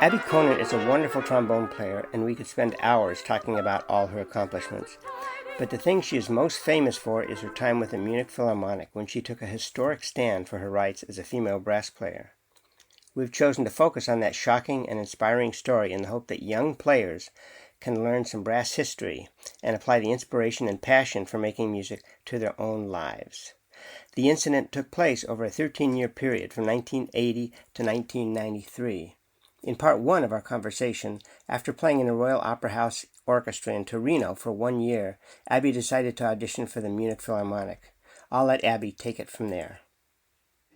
Abbie Conant is a wonderful trombone player, and we could spend hours talking about all her accomplishments. But the thing she is most famous for is her time with the Munich Philharmonic, when she took a historic stand for her rights as a female brass player. We've chosen to focus on that shocking and inspiring story in the hope that young players can learn some brass history and apply the inspiration and passion for making music to their own lives. The incident took place over a 13-year period from 1980 to 1993. In part one of our conversation, after playing in the Royal Opera House Orchestra in Torino for 1 year, Abbie decided to audition for the Munich Philharmonic. I'll let Abbie take it from there.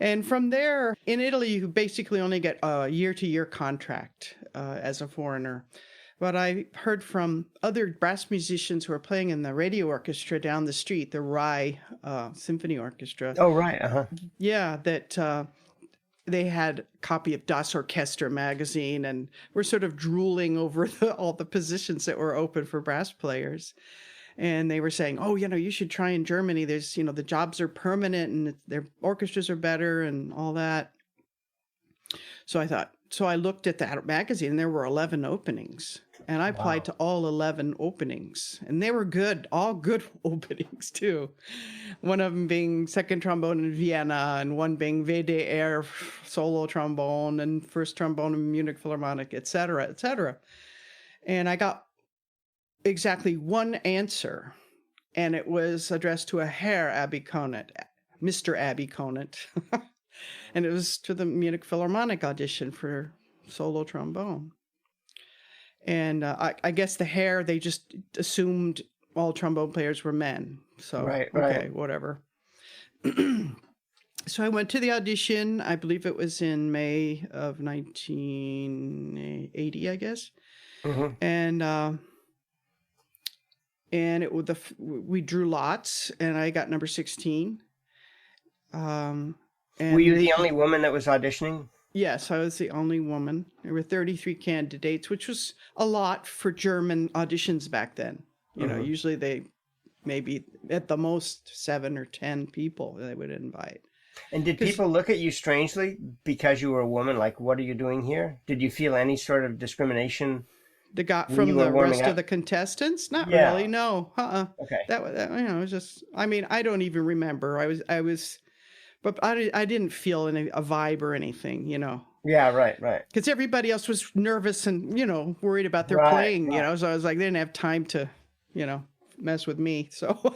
And from there, in Italy, you basically only get a year-to-year contract as a foreigner. But I heard from other brass musicians who are playing in the radio orchestra down the street, the Rai Symphony Orchestra. Oh, right, uh-huh. Yeah, that they had a copy of Das Orchester magazine and were sort of drooling over all the positions that were open for brass players. And they were saying, oh, you should try in Germany. There's, the jobs are permanent and their orchestras are better and all that. So I looked at that magazine and there were 11 openings. And I applied to all 11 openings. And they were good, all good openings too. One of them being second trombone in Vienna and one being WDR solo trombone and first trombone in Munich Philharmonic, et cetera, et cetera. And I got exactly one answer, and it was addressed to a Herr Abbie Conant, Mr. Abbie Conant. And it was to the Munich Philharmonic audition for solo trombone. And I guess the Herr, they just assumed all trombone players were men. So, okay, whatever. So I went to the audition. I believe it was in May of 1980, I guess. Mm-hmm. And we drew lots, and I got number 16. And were you the only woman that was auditioning? Yes, I was the only woman. There were 33 candidates, which was a lot for German auditions back then. Usually they maybe at the most 7 or 10 people they would invite. And did people look at you strangely because you were a woman? Like, what are you doing here? Did you feel any sort of discrimination? From the rest of the contestants? Not really, no. Okay. That it was just, I don't even remember. But I didn't feel a vibe or anything, Yeah, right. Because everybody else was nervous and, worried about their playing, so I was like, they didn't have time to, mess with me. So,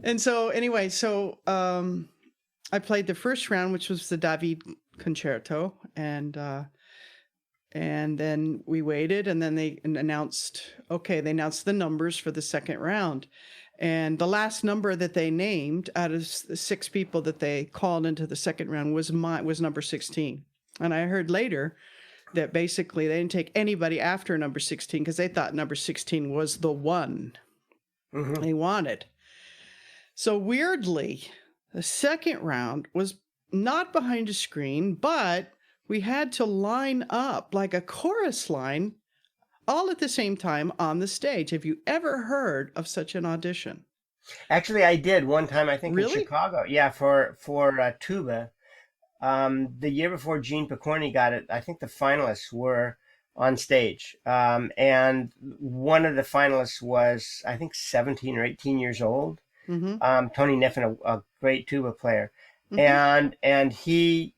And so anyway, I played the first round, which was the David concerto, and then we waited, and then they announced the numbers for the second round. And the last number that they named out of the 6 people that they called into the second round was number 16. And I heard later that basically they didn't take anybody after number 16 because they thought number 16 was the one they wanted. So weirdly, the second round was not behind a screen, but we had to line up like a chorus line all at the same time on the stage. Have you ever heard of such an audition? Actually, I did one time, I think, really? in Chicago. Yeah, for tuba. The year before Gene Picorni got it, I think the finalists were on stage. And one of the finalists was, I think, 17 or 18 years old. Mm-hmm. Tony Niffen, a great tuba player. Mm-hmm. And he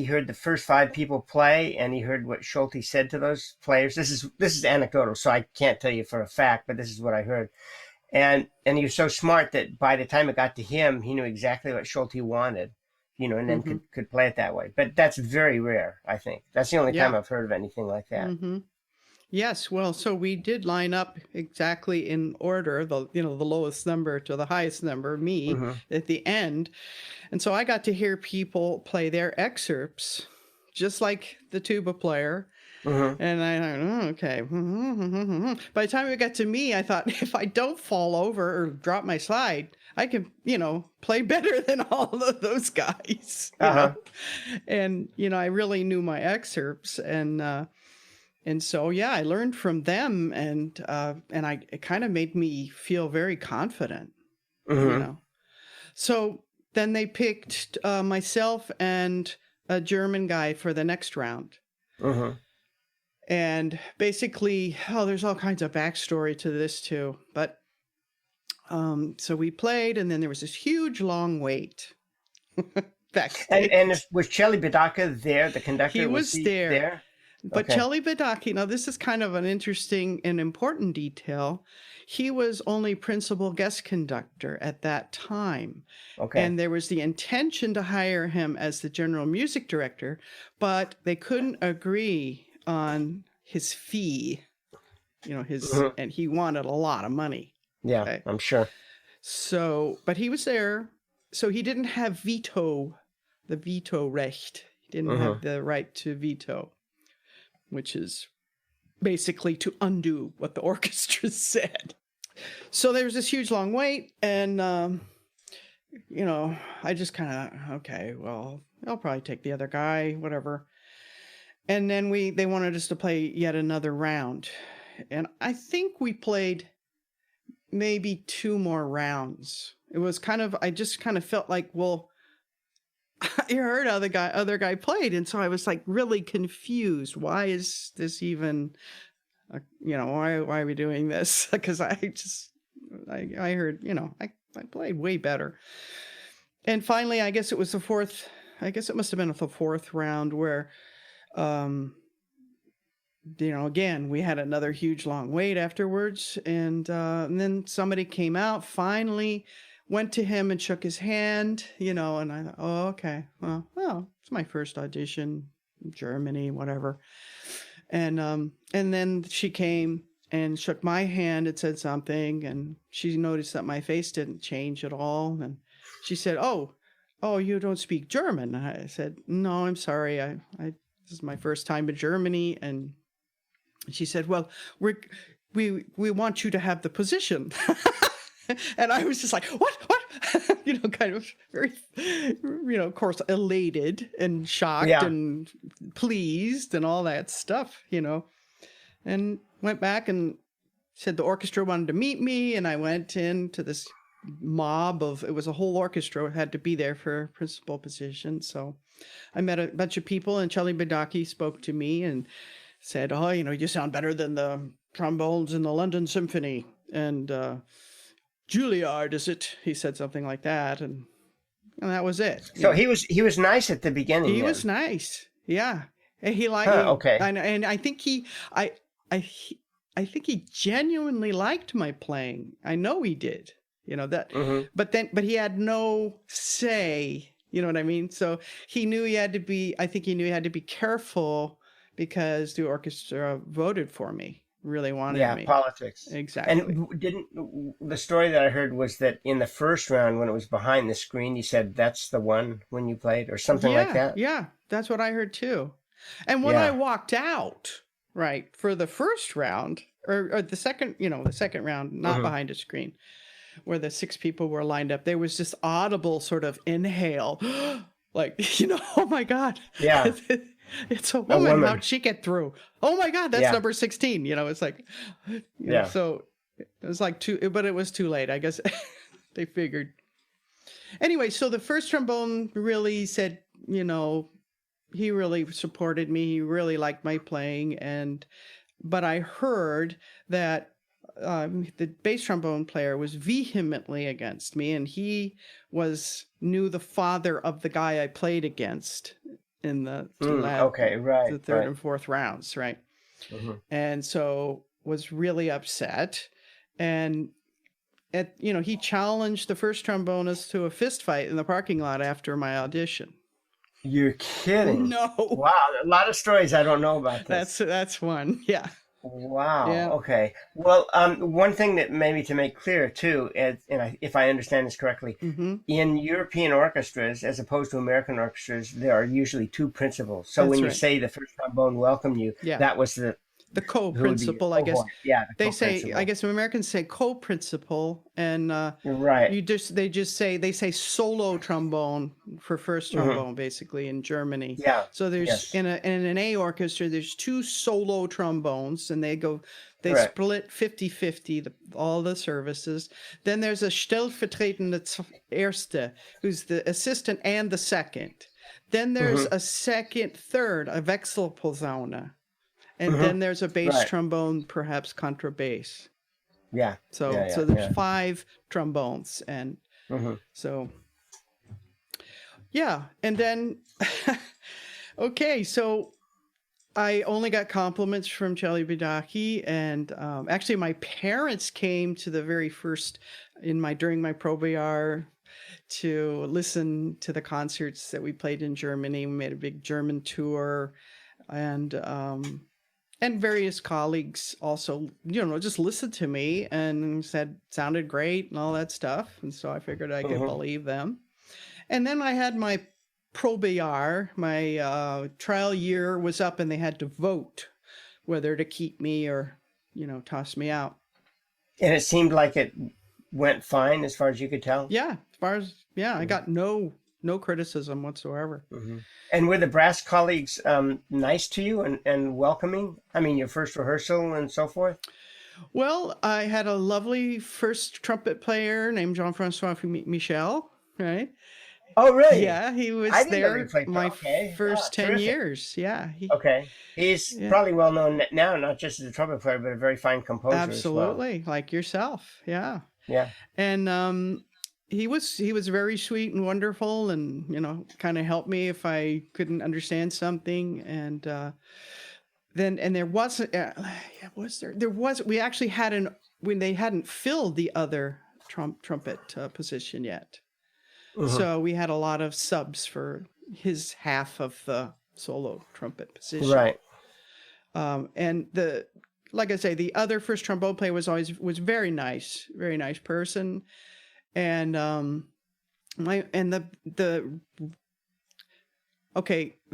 heard the first 5 people play, and he heard what Schulte said to those players. This is anecdotal, so I can't tell you for a fact, but this is what I heard. And he was so smart that by the time it got to him, he knew exactly what Schulte wanted, and then could play it that way. But that's very rare, I think. That's the only time I've heard of anything like that. Mm-hmm. Yes, well, so we did line up exactly in order, the lowest number to the highest number, me, at the end. And so I got to hear people play their excerpts, just like the tuba player. And I thought, okay. By the time it got to me, I thought, if I don't fall over or drop my slide, I can, play better than all of those guys. You know? And, I really knew my excerpts, and so, I learned from them, and it kind of made me feel very confident, So then they picked myself and a German guy for the next round. Mm-hmm. And basically, there's all kinds of backstory to this too. But so we played, and then there was this huge long wait backstage. And was Chelly Badaka there? The conductor He was there. But Okay. Chelly Badaki, now this is kind of an interesting and important detail. He was only principal guest conductor at that time. Okay. And there was the intention to hire him as the general music director, but they couldn't agree on his fee, and he wanted a lot of money. Yeah, Okay? I'm sure. So, but he was there. So he didn't have the veto recht. He didn't have the right to veto, which is basically to undo what the orchestra said. So there was this huge long wait, and, I just kind of, okay, well, I'll probably take the other guy, whatever. And then they wanted us to play yet another round. And I think we played maybe 2 more rounds. It was I just kind of felt like, well, I heard other guy played, and so I was like really confused. Why is this even, why are we doing this? Because I heard, I played way better. And finally, I guess it was it must have been the 4th round where, again, we had another huge long wait afterwards, and then somebody came out, finally went to him and shook his hand, and I thought, oh, okay, well, it's my first audition in Germany, whatever. And then she came and shook my hand and said something, and she noticed that my face didn't change at all, and she said, oh, you don't speak German. And I said, no, I'm sorry, this is my first time in Germany. And she said, well, we want you to have the position. And I was just like, what? Kind of very, of course, elated and shocked and pleased and all that stuff, and went back and said the orchestra wanted to meet me. And I went into this mob it was a whole orchestra had to be there for a principal position. So I met a bunch of people, and Chelly Badaki spoke to me and said, oh, you sound better than the trombones in the London Symphony. And, Juilliard, is it? He said something like that, and that was it. So he was nice at the beginning. He was nice, yeah. And he liked. Okay. And I think I think he genuinely liked my playing. I know he did. That. Mm-hmm. But he had no say. You know what I mean? So he knew he had to be. I think he knew he had to be careful because the orchestra voted for me. Really wanted me. Yeah, politics. Exactly. And the story that I heard was that in the first round, when it was behind the screen, you said that's the one when you played, or something like that? Yeah, that's what I heard too. And when I walked out, right, for the first round, or the second, the second round, not behind a screen, where the 6 people were lined up, there was this audible sort of inhale, like, oh my God. Yeah. It's a woman. How'd she get through? Oh my God, that's number 16. It's like, so it was like but it was too late. I guess they figured. Anyway, so the first trombone really said, he really supported me. He really liked my playing. But I heard that the bass trombone player was vehemently against me, and he knew the father of the guy I played against in the the 3rd and 4th rounds, right? Mm-hmm. And so was really upset, and he challenged the first trombonist to a fist fight in the parking lot after my audition. You're kidding? No. Wow, a lot of stories I don't know about this. That's one. Yeah. Wow. Yeah. Okay. Well, one thing that maybe to make clear too, if I understand this correctly, in European orchestras, as opposed to American orchestras, there are usually 2 principals. So when you say the first trombone welcomed you, that was the co-principal, I guess. Yeah. They say, I guess Americans say co-principal, and right. They say solo trombone for first trombone, basically, in Germany. Yeah. So there's in an A orchestra, there's 2 solo trombones, and they split 50-50 all the services. Then there's a stellvertretende Erste, who's the assistant and the second. Then there's a second, third, a Wechselposaune. And then there's a bass trombone, perhaps contrabass. Yeah. So there's 5 trombones. And so, yeah. And then, okay, so I only got compliments from Celi Bidaki, and actually my parents came to the very first during my Probejahr to listen to the concerts that we played in Germany. We made a big German tour, and various colleagues also, just listened to me and said sounded great and all that stuff. And so I figured I could believe them. And then I had my Probejahr, my trial year was up, and they had to vote whether to keep me or, toss me out. And it seemed like it went fine as far as you could tell? Yeah, I got no criticism whatsoever. And were the brass colleagues nice to you and welcoming? I mean, your first rehearsal and so forth? Well, I had a lovely first trumpet player named Jean-Francois Michel, right? Oh, really? Yeah, he was there my first 10 years. Yeah. He's probably well known now, not just as a trumpet player, but a very fine composer. Absolutely, as well. like yourself. Yeah. Yeah. And he was very sweet and wonderful, and kind of helped me if I couldn't understand something. And there wasn't we actually had when they hadn't filled the other trumpet position yet. So we had a lot of subs for his half of the solo trumpet position. Right. And like I say, the other first trombone player was very nice person. And the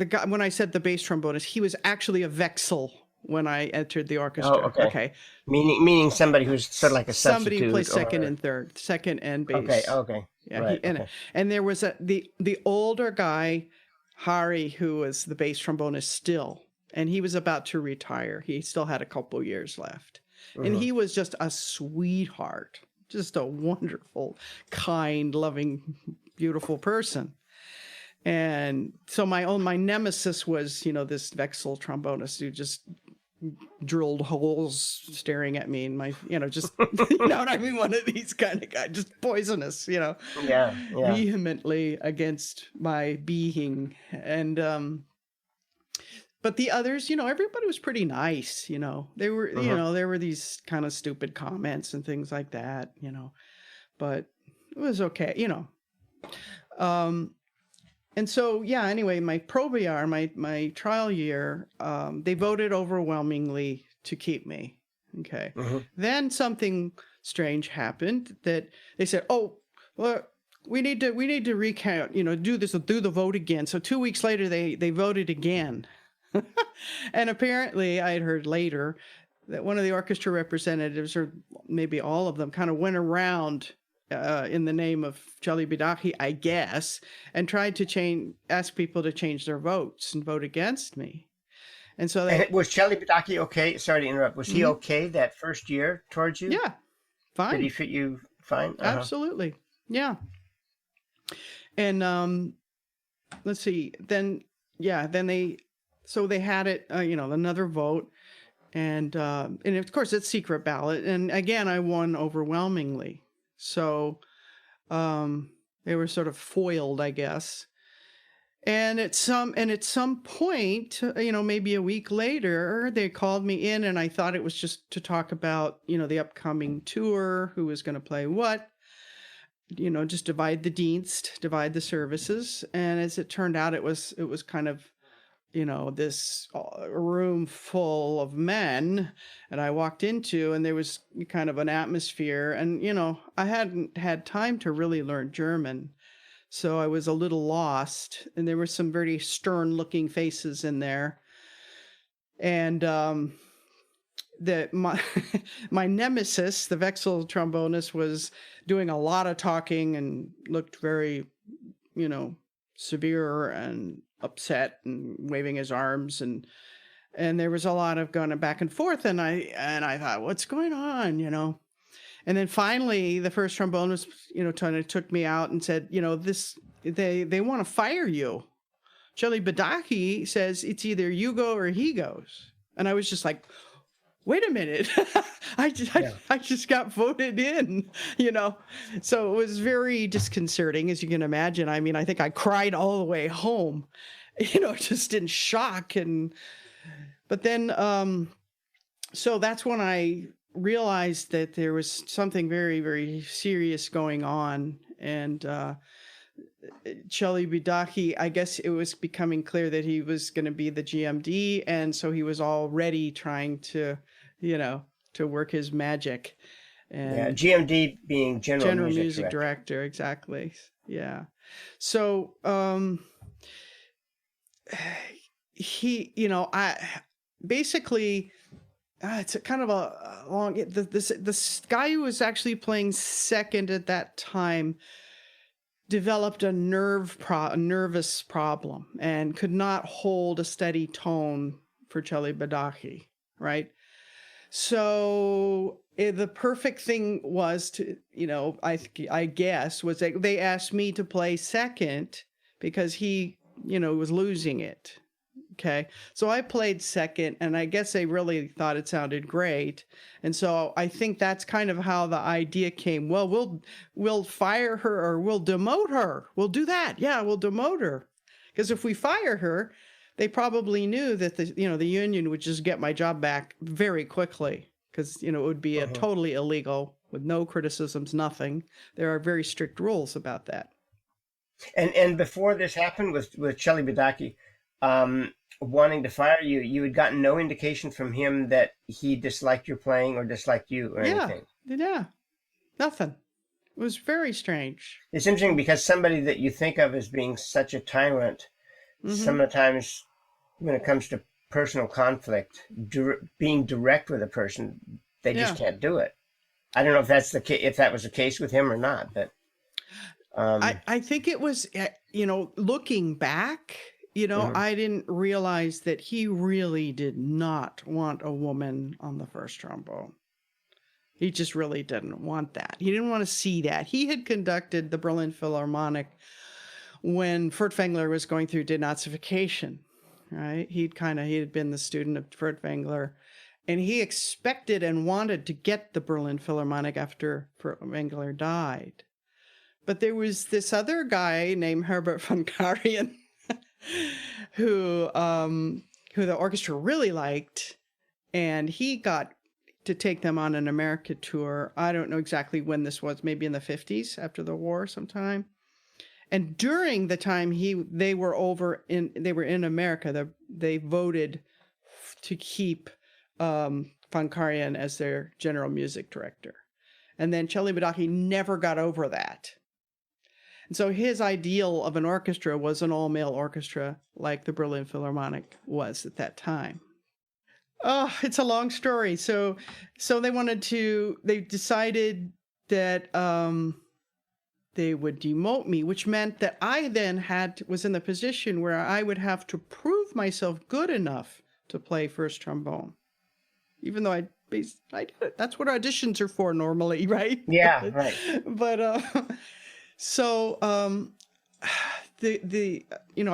guy, when I said the bass trombonist, he was actually a Wechsel when I entered the orchestra. Oh, okay. Meaning somebody who's sort of like a substitute. Somebody who plays second and third, second and bass. Okay. Yeah, right, and there was the older guy, Hari, who was the bass trombonist still, and he was about to retire. He still had a couple years left, and he was just a sweetheart, just a wonderful, kind, loving, beautiful person. And so my nemesis was, this Wechsel trombonist who just drilled holes staring at me in my, just, what I mean? One of these kind of guys, just poisonous, vehemently against my being. And, but the others, everybody was pretty nice, they were, there were these kind of stupid comments and things like that, but it was okay, and so, anyway, my Probejahr, my trial year, they voted overwhelmingly to keep me. Okay. Then something strange happened that they said, oh, well, we need to recount, do the vote again. So 2 weeks later, they voted again. And apparently I had heard later that one of the orchestra representatives, or maybe all of them, kind of went around in the name of Celi Bidaki, I guess, and tried to ask people to change their votes and vote against me. And so was Celi Bidaki okay? Sorry to interrupt. Was he okay that first year towards you? Yeah, fine. Did he fit you fine? Absolutely. Yeah. And let's see. Then they had it. Another vote, and of course it's secret ballot. And again, I won overwhelmingly. So they were sort of foiled, I guess. And at some point, maybe a week later, they called me in, and I thought it was just to talk about, the upcoming tour, who was going to play what, just divide the services. And as it turned out, it was kind of, this room full of men that I walked into, and there was kind of an atmosphere, and, I hadn't had time to really learn German. So I was a little lost, and there were some very stern looking faces in there. And, my nemesis, the Wechsel trombonist, was doing a lot of talking and looked very, severe and upset and waving his arms, and there was a lot of going back and forth, and I thought, what's going on, and then finally the first trombonist, took me out and said, they want to fire you. Celibidache says it's either you go or he goes. And I was just like, wait a minute. I just got voted in, So it was very disconcerting, as you can imagine. I mean, I think I cried all the way home, just in shock. But then, so that's when I realized that there was something very, very serious going on. And Celibidache, I guess it was becoming clear that he was going to be the GMD. And so he was already trying to, to work his magic. And GMD being General Music Director. Exactly. Yeah. So he, I basically, it's a kind of a long, this guy who was actually playing second at that time developed a nervous problem and could not hold a steady tone for Celibidache, right? So the perfect thing was to, I guess, was that they asked me to play second because he, was losing it. Okay. So I played second, and I guess they really thought it sounded great. And so I think that's kind of how the idea came. Well, we'll fire her or we'll demote her. We'll do that. Yeah, we'll demote her. Because if we fire her, they probably knew that the union would just get my job back very quickly, because, it would be a totally illegal with no criticisms, nothing. There are very strict rules about that. And before this happened with Celibidache, wanting to fire you, you had gotten no indication from him that he disliked your playing or disliked you or anything? Yeah, nothing. It was very strange. It's interesting because somebody that you think of as being such a tyrant, sometimes when it comes to personal conflict, being direct with a person, they just can't do it. I don't know if that's if that was the case with him or not, but I think it was, looking back, I didn't realize that he really did not want a woman on the first trombone. He just really didn't want that. He didn't want to see that. He had conducted the Berlin Philharmonic when Furtwängler was going through denazification, right? He had been the student of Furtwängler, and he expected and wanted to get the Berlin Philharmonic after Furtwängler died. But there was this other guy named Herbert von Karajan who the orchestra really liked, and he got to take them on an America tour. I don't know exactly when this was, maybe in the 50s, after the war sometime. And during the time they were in America, they voted to keep von Karajan as their general music director. And then Celibidache never got over that. And so his ideal of an orchestra was an all-male orchestra like the Berlin Philharmonic was at that time. Oh, it's a long story. So they decided that they would demote me, which meant that I then was in the position where I would have to prove myself good enough to play first trombone, even though I did it. That's what auditions are for normally, right? Yeah, right. But so I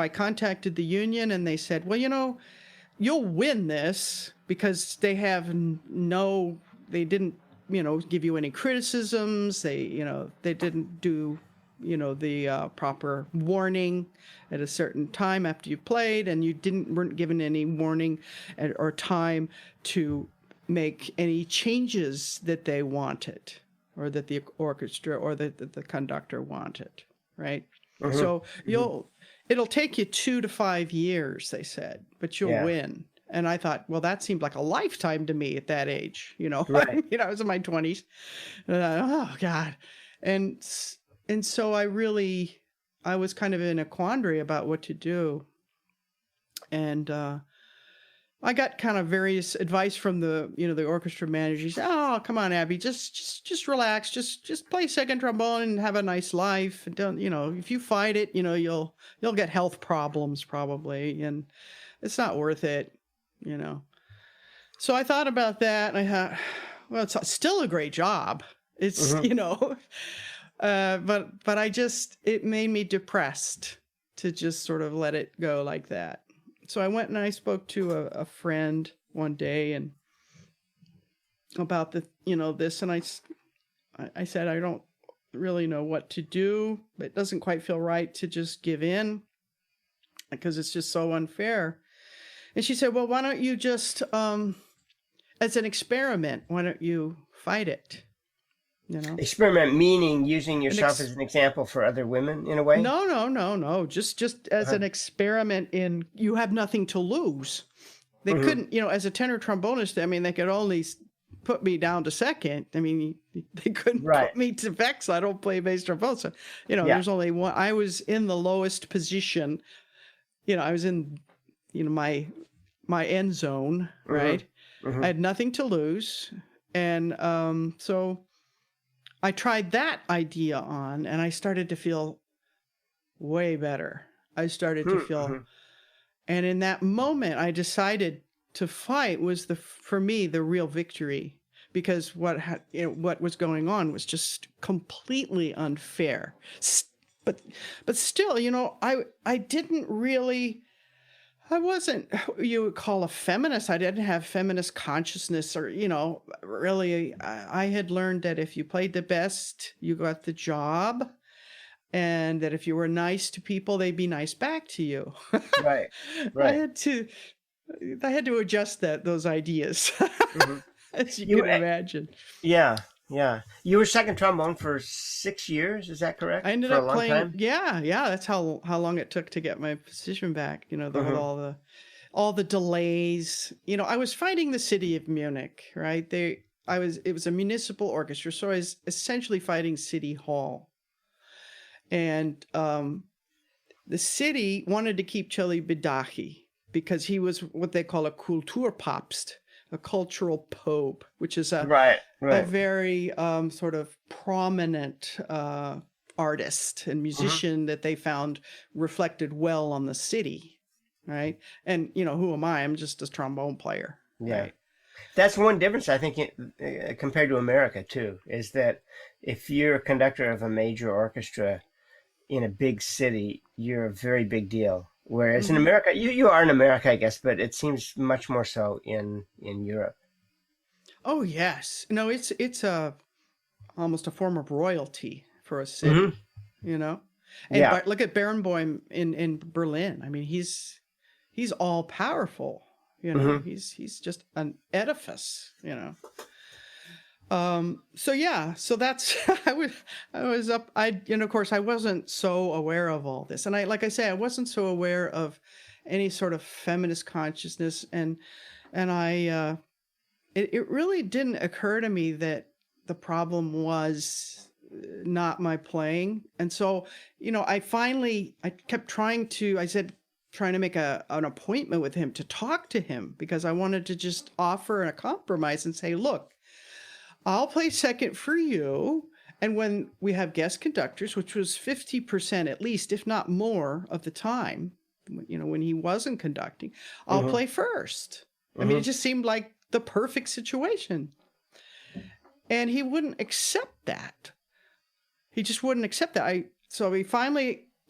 contacted the union, and they said, well, you'll win this because they didn't, give you any criticisms. They didn't do, the proper warning at a certain time after you played, and you weren't given any warning or time to make any changes that they wanted, or that the orchestra or the conductor wanted, right? Mm-hmm. So it'll take you 2 to 5 years, they said, but you'll win. And I thought, well, that seemed like a lifetime to me at that age, Right. I was in my 20s. And oh God. And so I was kind of in a quandary about what to do. And I got kind of various advice from the orchestra manager. He said, "Oh, come on, Abbie, just relax, just play second trombone and have a nice life. And don't, if you fight it, you'll get health problems probably, and it's not worth it, So I thought about that, and I thought, well, it's still a great job. It's but it made me depressed to just sort of let it go like that. So I went and I spoke to a friend one day and about this, and I said, I don't really know what to do. It doesn't quite feel right to just give in because it's just so unfair. And she said, well, why don't you just, as an experiment, why don't you fight it? Experiment meaning using yourself as an example for other women in a way? No. Just as an experiment in, you have nothing to lose. They couldn't, as a tenor trombonist, I mean, they could only put me down to second. I mean, they couldn't put me to vex. I don't play bass trombone. So, there's only one. I was in the lowest position. I was in, my end zone, right? I had nothing to lose. And so I tried that idea on, and I started to feel way better. I started to feel, and in that moment, I decided to fight was for me the real victory, because what was going on was just completely unfair. But still, I didn't really. I wasn't what you would call a feminist. I didn't have feminist consciousness or, really. I had learned that if you played the best, you got the job, and that if you were nice to people, they'd be nice back to you. Right. I had to adjust those ideas, as you can imagine. Yeah. You were second trombone for 6 years, is that correct? I ended for up a long playing. Time? Yeah. That's how long it took to get my position back. With all the delays. I was fighting the city of Munich, right? It was a municipal orchestra, so I was essentially fighting City Hall, and the city wanted to keep Celi Bidachi because he was what they call a Kulturpapst, a cultural pope, which is a very sort of prominent artist and musician that they found reflected well on the city, right? And, who am I? I'm just a trombone player. Yeah. Right? That's one difference, I think, compared to America, too, is that if you're a conductor of a major orchestra in a big city, you're a very big deal. Whereas in America, you are in America, I guess, but it seems much more so in Europe. Oh, yes. No, it's almost a form of royalty for a city, And look at Barenboim in Berlin. I mean, he's all powerful, He's just an edifice, So that's I was up. Of course, I wasn't so aware of all this, and I wasn't so aware of any sort of feminist consciousness, and it really didn't occur to me that the problem was not my playing, and so I kept trying to make an appointment with him to talk to him, because I wanted to just offer a compromise and say, look, I'll play second for you. And when we have guest conductors, which was 50% at least, if not more of the time, when he wasn't conducting, I'll play first. I mean, it just seemed like the perfect situation. And he wouldn't accept that. He just wouldn't accept that.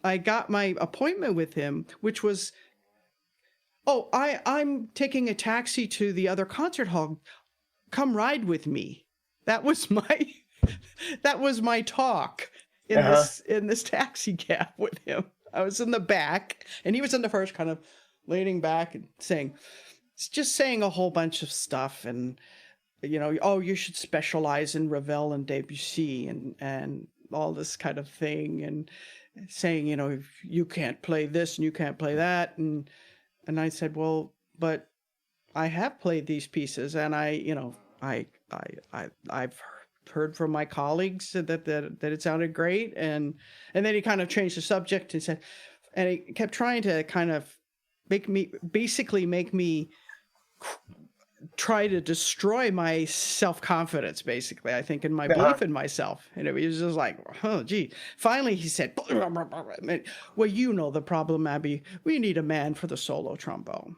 I got my appointment with him, which was, I'm taking a taxi to the other concert hall. Come ride with me. That was my talk in this taxi cab with him. I was in the back, and he was in the first, kind of leaning back and saying a whole bunch of stuff, and you should specialize in Ravel and Debussy and all this kind of thing, and saying, if you can't play this and you can't play that, and I said, well, but I have played these pieces, and I've heard from my colleagues that it sounded great, and then he kind of changed the subject and said, and he kept trying to kind of make me try to destroy my self-confidence, basically, I think, and my belief in myself. And it was just like, oh, gee. Finally, he said, well, the problem, Abbie. We need a man for the solo trombone.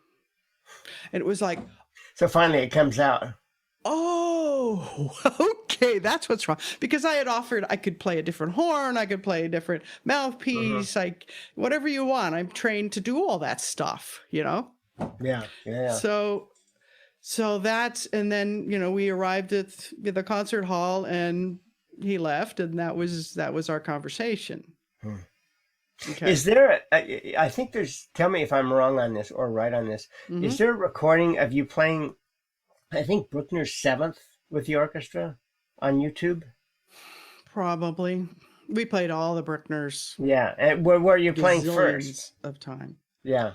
And it was like... So finally it comes out. Oh, okay, that's what's wrong. Because I had offered I could play a different horn, I could play a different mouthpiece, like whatever you want. I'm trained to do all that stuff, you know? Yeah. So that's, and then, you know, we arrived at the concert hall and he left, and that was our conversation. Okay. Is there, I think there's, tell me if I'm wrong on this or right on this, is there a recording of you playing, I think, Bruckner's Seventh with the orchestra on YouTube? Probably. We played all the Bruckners. Yeah, and where were you playing first? Of time. Yeah.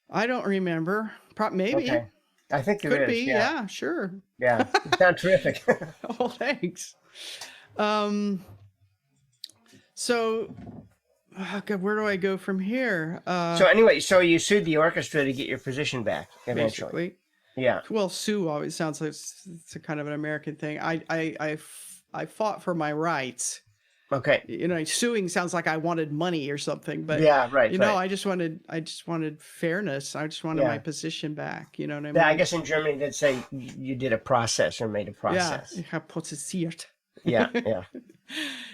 I don't remember. Maybe. Okay. I think there Could is. be. Yeah, sure. Yeah, you sound terrific. Oh, thanks. So, God, where do I go from here? So anyway, so you sued the orchestra to get your position back eventually. Basically. Yeah. Well, sue always sounds like it's a kind of an American thing. I fought for my rights. Okay. You know, suing sounds like I wanted money or something, but yeah, right. You know, I just wanted fairness. I just wanted my position back. You know what I mean? Yeah, I guess in Germany they'd say you did a process or made a process. Yeah, ich habe prozessiert. Yeah.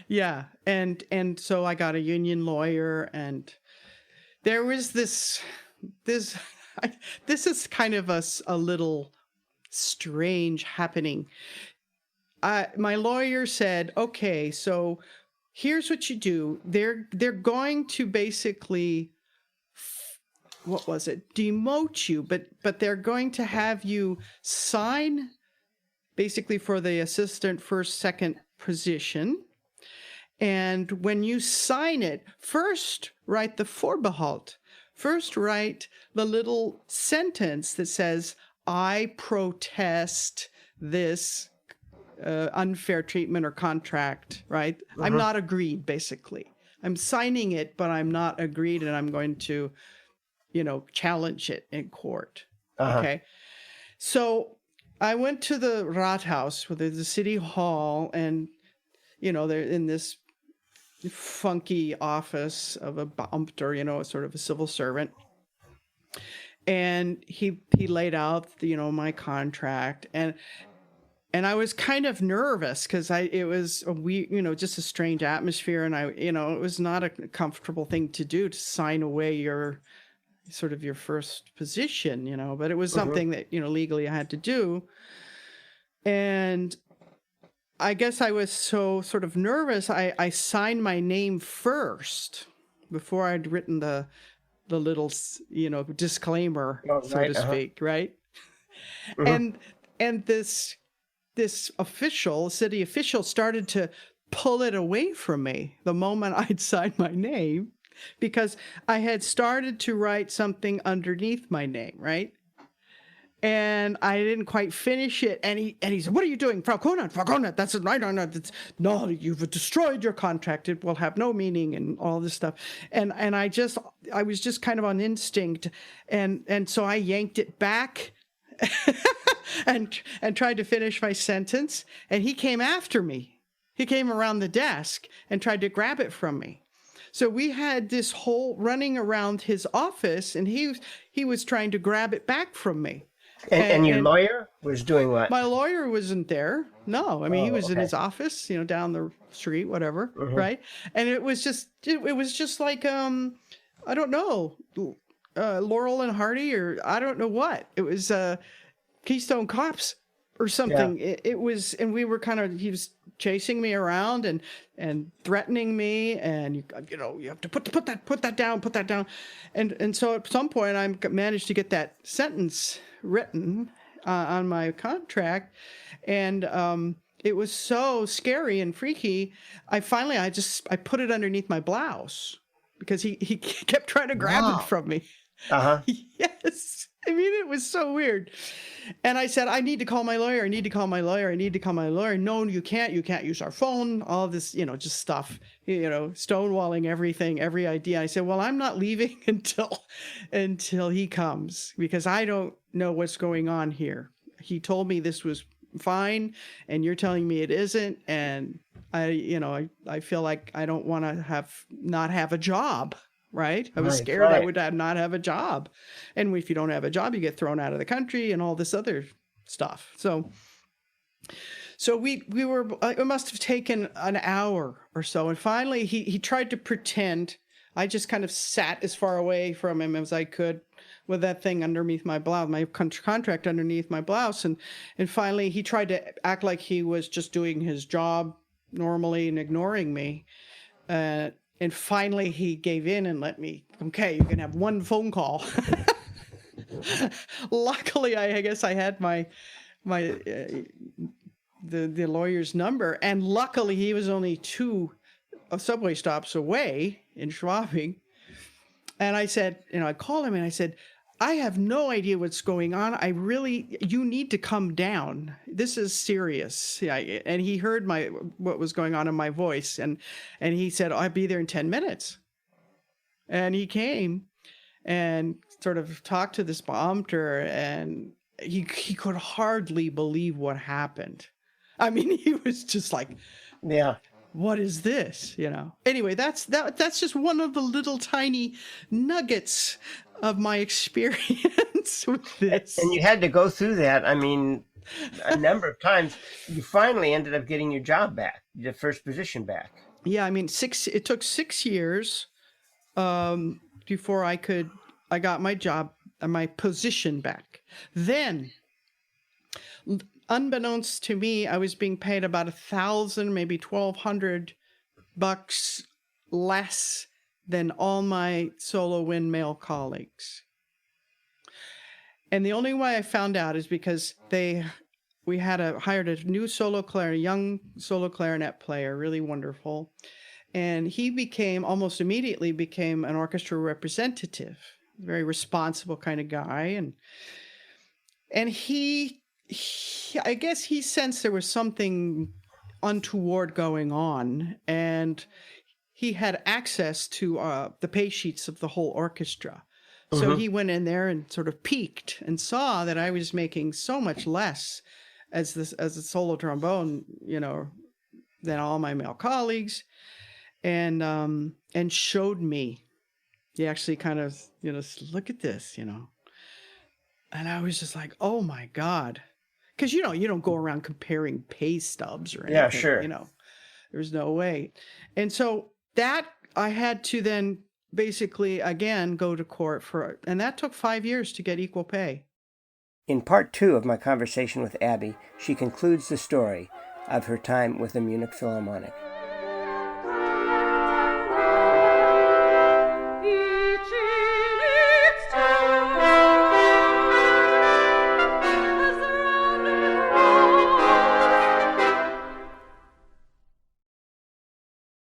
Yeah, and so I got a union lawyer, and there was this is kind of a little strange happening. My lawyer said, okay, so here's what you do. They're going to basically, what was it? Demote you, but they're going to have you sign basically for the assistant first, second position. And when you sign it, first write the Vorbehalt. First write the little sentence that says, I protest this unfair treatment or contract, right? I'm not agreed, basically. I'm signing it, but I'm not agreed, and I'm going to, you know, challenge it in court. Okay. So I went to the Rathaus, with the city hall, and, you know, they're in this funky office of a Beamter, you know, sort of a civil servant. And he laid out, you know, my contract, and I was kind of nervous because it was just a strange atmosphere, and it was not a comfortable thing to do, to sign away your first position, you know, but it was something that, you know, legally I had to do. And I guess I was so sort of nervous, I signed my name first before I'd written the little, you know, disclaimer, so to speak, right? And this city official started to pull it away from me the moment I'd signed my name, because I had started to write something underneath my name, right? And I didn't quite finish it. And he said, what are you doing? Frau Conant, that's right. No, you've destroyed your contract. It will have no meaning, and all this stuff. And I was just kind of on instinct. And so I yanked it back and tried to finish my sentence. And he came after me. He came around the desk and tried to grab it from me. So we had this whole running around his office, and he was trying to grab it back from me. And your lawyer was doing what? My lawyer wasn't there. No, I mean, he was in his office, you know, down the street, whatever, right? And it was just like, I don't know, Laurel and Hardy, or I don't know what. It was Keystone Cops or something. Yeah. It was, and we were he was chasing me around and threatening me, and you have to put that down. And so at some point I managed to get that sentence written on my contract, and it was so scary and freaky. I put it underneath my blouse because he kept trying to grab it from me. Yes. I mean, it was so weird. And I said, I need to call my lawyer. No, you can't. You can't use our phone. All this, just stuff, stonewalling everything, every idea. I said, well, I'm not leaving until he comes, because I don't know what's going on here. He told me this was fine, and you're telling me it isn't. And I feel like I don't want to not have a job. Right? I was scared I would not have a job. And if you don't have a job, you get thrown out of the country and all this other stuff. So So we were, it must have taken an hour or so. And finally he tried to pretend. I just kind of sat as far away from him as I could with that thing underneath my blouse, my contract underneath my blouse. And finally he tried to act like he was just doing his job normally and ignoring me. And finally he gave in and let me, okay, you can have one phone call. Luckily, I guess I had the lawyer's number, and luckily he was only 2 subway stops away in Schwabing. And I said, I called him and I said, I have no idea what's going on. You need to come down. This is serious. Yeah, and he heard what was going on in my voice, and he said, I'll be there in 10 minutes. And he came and sort of talked to this Beamter, and he could hardly believe what happened. I mean, he was just like, yeah, what is this? Anyway, that's just one of the little tiny nuggets of my experience with this. And you had to go through that. I mean, a number of times. You finally ended up getting your job back, your first position back. Yeah, I mean, it took 6 years before I got my job, my position back. Then, unbeknownst to me, I was being paid about $1,000, maybe $1,200 less than all my solo wind male colleagues. And the only way I found out is because we hired a new young solo clarinet player, really wonderful. And he almost immediately became an orchestra representative, very responsible kind of guy. And he I guess he sensed there was something untoward going on, and he had access to the pay sheets of the whole orchestra. So he went in there and sort of peeked and saw that I was making so much less as a solo trombone, than all my male colleagues, and showed me. He actually kind of, look at this, And I was just like, oh my God. Because, you don't go around comparing pay stubs or anything. Yeah, sure. There's no way. And so that I had to then basically, again, go to court and that took 5 years to get equal pay. In part 2 of my conversation with Abbie, she concludes the story of her time with the Munich Philharmonic.